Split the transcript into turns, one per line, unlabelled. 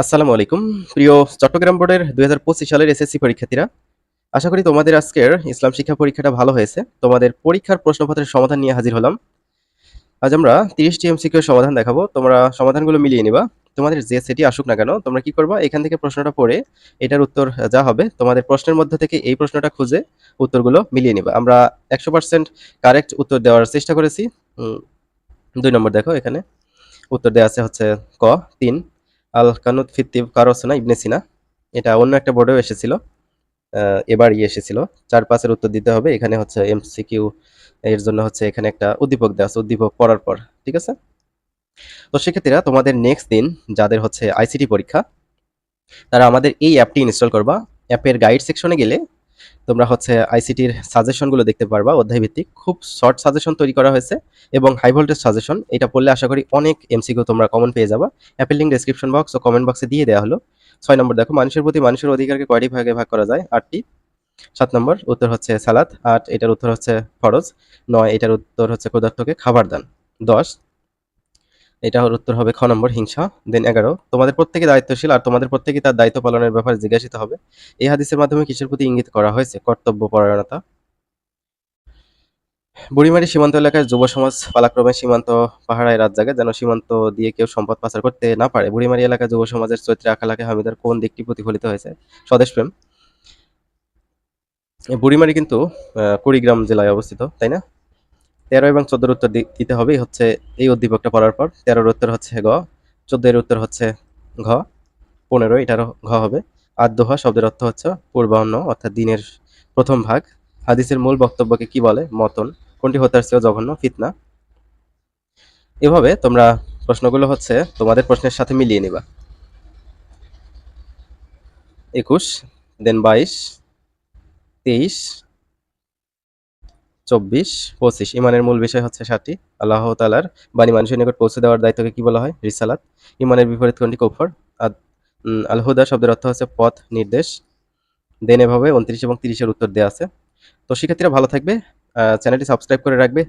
আসসালামু আলাইকুম। প্রিয় চট্টগ্রাম বোর্ডের ২০২৫ সালের এসএসসি পরীক্ষার্থীরা, আশা করি তোমাদের আজকের ইসলাম শিক্ষা পরীক্ষাটা ভালো হয়েছে। তোমাদের পরীক্ষার প্রশ্নপত্রের সমাধান নিয়ে হাজির হলাম। আজ আমরা ৩০টি এমসিকিউ এর সমাধান দেখাবো। তোমরা সমাধানগুলো মিলিয়ে নিবা। তোমাদের যে সেটই আসুক না কেন, তোমরা কি করবা? এখান থেকে প্রশ্নটা পড়ে এটার উত্তর যা হবে, তোমাদের প্রশ্নের মধ্যে থেকে এই প্রশ্নটা খুঁজে উত্তরগুলো মিলিয়ে নিবা। আমরা ১০০% কারেক্ট উত্তর দেওয়ার চেষ্টা করেছি। ২ নম্বর দেখো এখানে। উত্তর দেয়া আছে হচ্ছে ক ৩ আল কানুত ফিত্তিব কার রচনা ইবনে সিনা। এটা অন্য একটা বোর্ডেও এসেছিল। এবারই এসেছিল। ৪-৫ এর উত্তর দিতে হবে। এখানে হচ্ছে এমসিকিউ এর জন্য হচ্ছে এখানে একটা উদ্দীপক দেওয়া আছে। উদ্দীপক পড়ার পর। ঠিক আছে? তো শিক্ষার্থীরা তোমাদের নেক্সট দিন যাদের হচ্ছে আইসিটি পরীক্ষা, তারা আমাদের এই অ্যাপটি ইনস্টল করবা। অ্যাপের গাইড সেকশনে গেলে তোমরা হচ্ছে আইসিটির সাজেশনগুলো দেখতে পারবা অধ্যায় ভিত্তিক। খুব শর্ট সাজেশন তৈরি করা হয়েছে এবং হাই ভোল্টেজ সাজেশন। এটা পড়লে আশা করি অনেক এমসিকিউ তোমরা কমন পেয়ে যাবা। অ্যাপের লিঙ্ক ডেসক্রিপশন বক্স ও কমেন্ট বক্সে দিয়ে দেওয়া হলো। ৬ নম্বর দেখো, মানুষের প্রতি মানুষের অধিকারকে কয়টি ভাগে ভাগ করা যায়? ৮টি। ৭ নম্বর উত্তর হচ্ছে সালাত। ৮ এটার উত্তর হচ্ছে ফরজ। ৯ এটার উত্তর হচ্ছে ক্ষুধার্তকে খাবার দান। ১০ এটার উত্তর হবে খ নম্বর হিংসা। দেন ১১ তোমাদের প্রত্যেকে দায়িত্বশীল আর তোমাদের প্রত্যেকেই তার দায়িত্ব পালনের ব্যাপারে জিজ্ঞাসিত হবে। এই হাদিসের মাধ্যমে কিসের প্রতি ইঙ্গিত করা হয়েছে? কর্তব্য পরায়ণতা। বুড়িমারি সীমান্ত এলাকায় যুব সমাজ পালাক্রমে সীমান্ত পাহারায় রাত জাগে যেন সীমান্ত দিয়ে কেউ সম্পদ পাচার করতে না পারে। বুড়িমারি এলাকায় যুব সমাজের চরিত্রে আখলাকে হামিদার কোন দিকটি প্রতিফলিত হয়েছে? স্বদেশপ্রেম। এই বুড়িমারি কিন্তু কুড়িগ্রাম জেলায় অবস্থিত, তাই না? ১৩ এবং ১৪ এর উত্তর দিতে হবে হচ্ছে এই উদ্দীপকটা পড়ার পর। ১৩ এর উত্তর হচ্ছে গ, ১৪ এর উত্তর হচ্ছে ঘ, ১৫ এটারও ঘ হবে। আদ-দোহা শব্দের অর্থ হচ্ছে পূর্বাহ্ন অর্থাৎ দিনের প্রথম ভাগ। হাদিসের মূল বক্তব্যকে কি বলে? মতন। কোনটি হত্যার চেয়েও জঘন্য? ফিতনা। এভাবে তোমরা প্রশ্নগুলো হচ্ছে তোমাদের প্রশ্নের সাথে মিলিয়ে নিবা। ২১, দেন ২২, ২৩, ২৪, ২৫। ঈমানের মূল বিষয় হচ্ছে ৭টি। আল্লাহ তাআলার বাণী মানুষের নিকট পৌঁছে দেওয়ার দায়িত্বকে কি বলা হয়? রিসালাত। ঈমানের বিপরীত কোনটি? কুফর। আদ আল হুদা শব্দের অর্থ হচ্ছে পথ নির্দেশ। দেন এভাবে ২৯ এবং ৩০ এর উত্তর দেয়া আছে। তো শিক্ষার্থীরা ভালো থাকবে। চ্যানেলটি সাবস্ক্রাইব করে রাখবে।